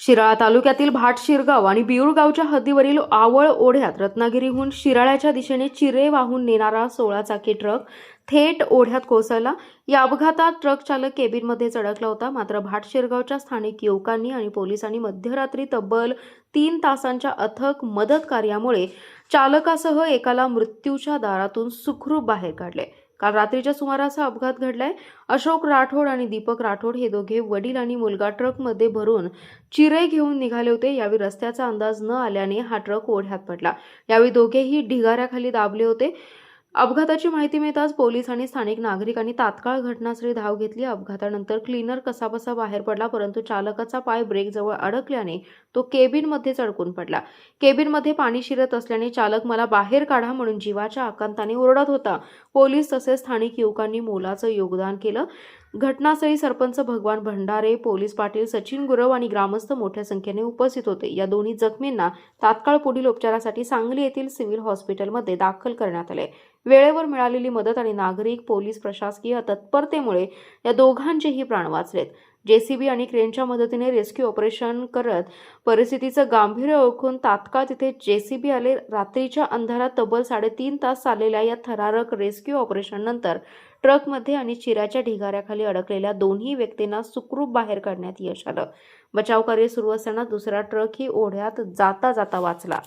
शिराळा तालुक्यातील भाटशिरगाव आणि बिऊळगावच्या हद्दीवरील आवळ ओढ्यात रत्नागिरीहून शिराळ्याच्या दिशेने चिरे वाहून नेणारा 16 चाकी ट्रक थेट ओढ्यात कोसळला। या अपघातात ट्रक चालक केबिनमध्येच अडकला होता। मात्र भाटशिरगावच्या स्थानिक युवकांनी आणि पोलिसांनी मध्यरात्री तब्बल 3 तासांच्या अथक मदत कार्यामुळे चालकासह एकाला मृत्यूच्या दारातून सुखरूप बाहेर काढले। काल रात्रीच्या सुमारास हा अपघात घडलाय। अशोक राठोड आणि दीपक राठोड हे दोघे वडील आणि मुलगा ट्रकमध्ये भरून चिरे घेऊन निघाले होते। यावेळी रस्त्याचा अंदाज न आल्याने हा ट्रक ओढ्यात पडला। यावेळी दोघेही ढिगाऱ्याखाली दाबले होते। अपघाताची माहिती मिळताच पोलीस आणि स्थानिक नागरिकांनी तात्काळ घटनास्थळी धाव घेतली। अपघातानंतर क्लीनर कसाबसा बाहेर पडला, परंतु चालकाचा पाय ब्रेकजवळ अडकल्याने तो केबिनमध्येच अडकून पडला। केबिनमध्ये पाणी शिरत असल्याने चालक मला बाहेर काढा म्हणून जीवाच्या आकांताने ओरडत होता। पोलीस तसेच स्थानिक युवकांनी मोलाचं योगदान केलं। घटनास्थळी सरपंच भगवान भंडारे, पोलीस पाटील सचिन गुरव आणि ग्रामस्थ मोठ्या संख्येने उपस्थित होते। या दोन्ही जखमींना तात्काळ पुढील उपचारासाठी सांगली येथील सिव्हिल हॉस्पिटलमध्ये दाखल करण्यात आले। वेळेवर मिळालेली मदत आणि नागरिक, पोलीस, प्रशासकीय तत्परतेमुळे या दोघांचेही प्राण वाचलेत। जेसीबी आणि क्रेनच्या मदतीने रेस्क्यू ऑपरेशन करत परिस्थितीचं गांभीर्य ओळखून तात्काळ तिथे जेसीबी आले। रात्रीच्या अंधारात तब्बल 3.5 तास चाललेल्या या थरारक रेस्क्यू ऑपरेशननंतर ट्रकमध्ये आणि चिऱ्याच्या ढिगाऱ्याखाली अडकलेल्या दोन्ही व्यक्तींना सुखरूप बाहेर काढण्यात यश आलं। बचाव कार्य सुरू असताना दुसरा ट्रकही ओढ्यात जाता जाता वाचला।